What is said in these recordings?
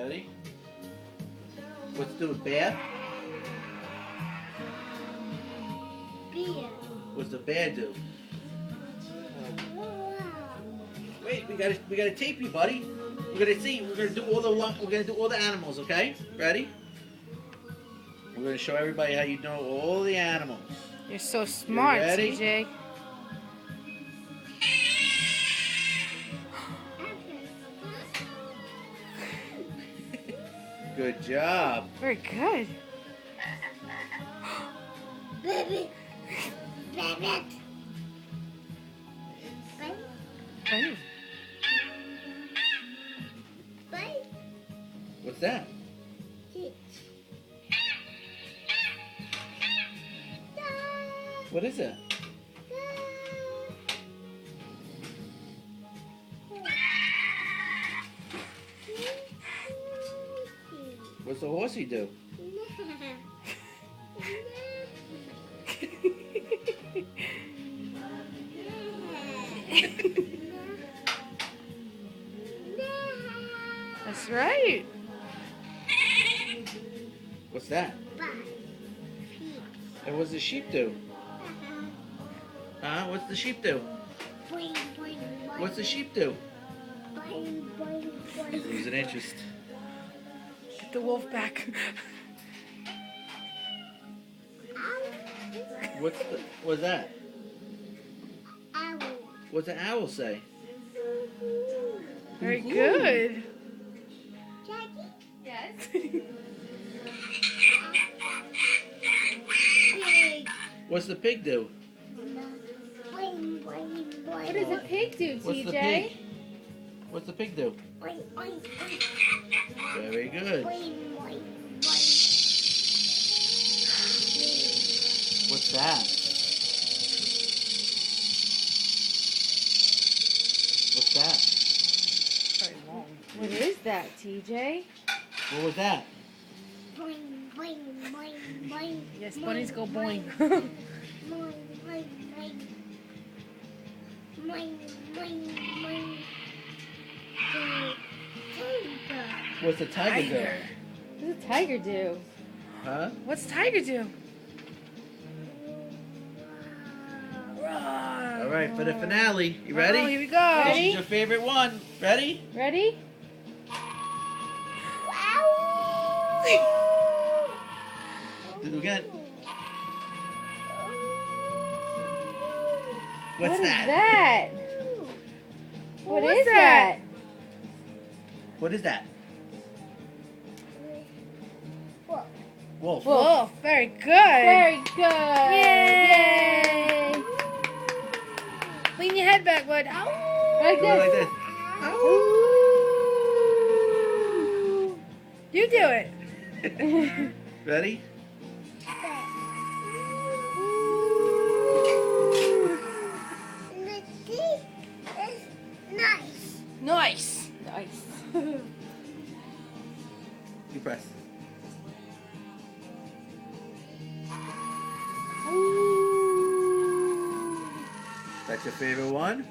Ready? What's the bear? Beer. What's the bear do? Wait, we gotta tape you, buddy. We're gonna do all the animals, okay? Ready? We're gonna show everybody how you know all the animals. You're so smart, ready? TJ. Good job. Very good. Baby. Rabbit. Funny. Bye. What's that? What is it? What's the horsey do? That's right. What's that? And what's the sheep do? Huh? What's the sheep do? What's the sheep do? Losing interest. Get the wolf back. What's that? Owl. What's an owl say? Very good. Jackie? Yes. Pig. What's the pig do? Boing, boing, boing. What does a pig do, TJ? What's the pig? What's the pig do? Boing, boing, boing. Very good. Boing, boing, boing. What's that? What's that? Very long. What is that, TJ? What was that? Boing, boing, boing, boing. Yes, bunnies go boing. Boing, boing, boing. Boing, boing, boing. Tiger. What's a tiger do? What does a tiger do? Huh? What's tiger do? Roar. All right, for the finale. You Oh, ready? here we go. This is your favorite one. Ready? Ready? Do it again. What What's is that? that? What What is that? What is that? Wolf. Wolf. Very good. Very good. Yay! Lean your head back, bud. Ow. Like Do it like this. this. You do it. Ready? The teeth is nice. Nice. Nice. You press. That's your favorite one?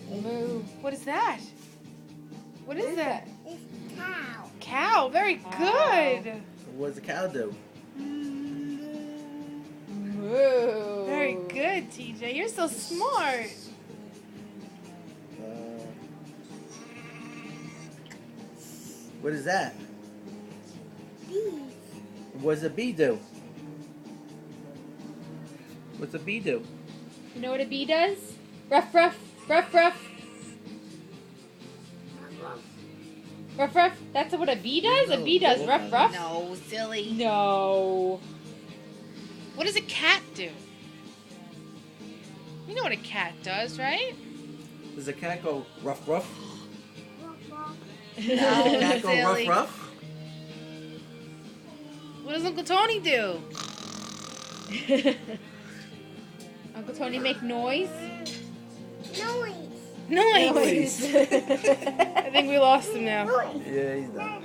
Moo. What is that? What is that? It's cow. Cow. Very good. What does the cow do? Moo. Very good, TJ. You're so smart. What is that? Bees. What does a bee do? What's a bee do? You know what a bee does? Ruff, ruff, ruff, ruff. Ruff, ruff. That's what a bee does? A bee does ruff, ruff? No, silly. No. What does a cat do? You know what a cat does, right? Does a cat go ruff ruff? No, Does a cat go rough silly. rough? What does Uncle Tony do? Uncle Tony make noise? Noise. Noise. I think we lost him now. Noise. Yeah, he's done.